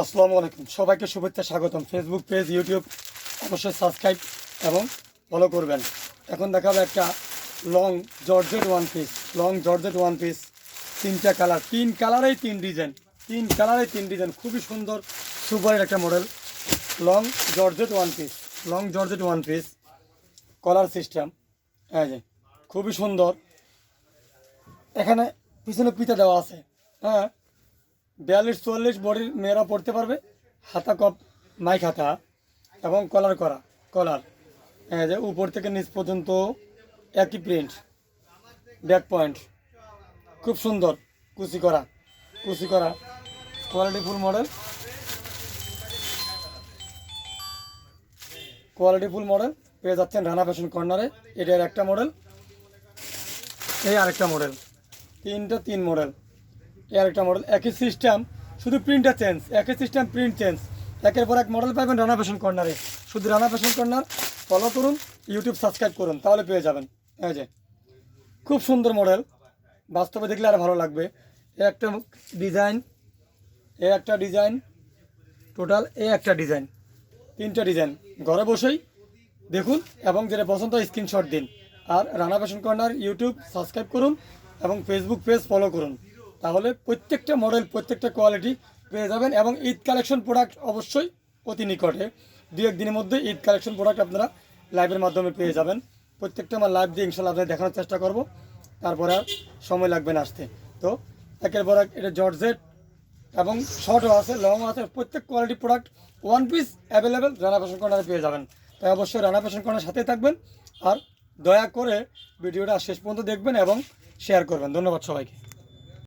আসসালামু আলাইকুম, সবাইকে শুভেচ্ছা স্বাগতম। ফেসবুক পেজ, ইউটিউব অবশ্যই সাবস্ক্রাইব এবং ফলো করবেন। এখন দেখাবো একটা লং জর্জেট ওয়ান পিস, তিনটা কালার, তিন কালারেই তিন ডিজাইন, খুবই সুন্দর সুপারের একটা model. Long georgette one piece collar system, এই যে খুবই সুন্দর। এখানে পিছনে পিতা দেওয়া আছে, হ্যাঁ 42-44 বডির মেয়েরা পড়তে পারবে। হাতা কপ মাইক হাতা এবং কলার যে উপর থেকে নিচ পর্যন্ত একই প্রিন্ট, ব্যাক পয়েন্ট খুব সুন্দর, কুচি করা কোয়ালিটিফুল মডেল পেয়ে যাচ্ছেন রানা ফ্যাশন কর্নারে। এটার একটা মডেল, এই আরেকটা মডেল, তিন মডেল, আরেকটা মডেল, একই সিস্টেম, শুধু প্রিন্টটা চেঞ্জ, একই সিস্টেম প্রিন্ট চেঞ্জ। একের পর এক মডেল পাবেন রানা ফ্যাশন কর্নারে। শুধু রানা ফ্যাশন কর্নার ফলো করুন, ইউটিউব সাবস্ক্রাইব করুন, তাহলে পেয়ে যাবেন। এই যে খুব সুন্দর মডেল, বাস্তবে দেখলে আর ভালো লাগবে। একটা ডিজাইন, টোটাল একটা ডিজাইন, তিনটা ডিজাইন। ঘরে বসেই দেখুন এবং যেটা পছন্দ হয় স্ক্রিনশট দিন। আর Rana fashion corner YouTube subscribe করুন এবং ফেসবুক পেজ ফলো করুন, তাহলে প্রত্যেকটা মডেল, প্রত্যেকটা কোয়ালিটি পেয়ে যাবেন। এবং ঈদ কালেকশন প্রোডাক্ট অবশ্যই অতি নিকটে, 2-1 দিনের মধ্যে ঈদ কালেকশন প্রোডাক্ট আপনারা লাইভের মাধ্যমে পেয়ে যাবেন। প্রত্যেকটা আমার লাইভ দিয়ে ইনশাল্লাহ আপনাদের দেখানোর চেষ্টা করব, তারপরে আর সময় লাগবে না আসতে। তো একের পর এক এটা জর্জেট এবং শর্টও আছে, লংও আছে, প্রত্যেক quality product one piece available Rana fashion কর্নারে পেয়ে যাবেন। তাই অবশ্যই রানা ফ্যাশন কর্নার সাথে থাকবেন আর দয়া করে ভিডিওটা শেষ পর্যন্ত দেখবেন এবং শেয়ার করবেন। ধন্যবাদ সবাইকে।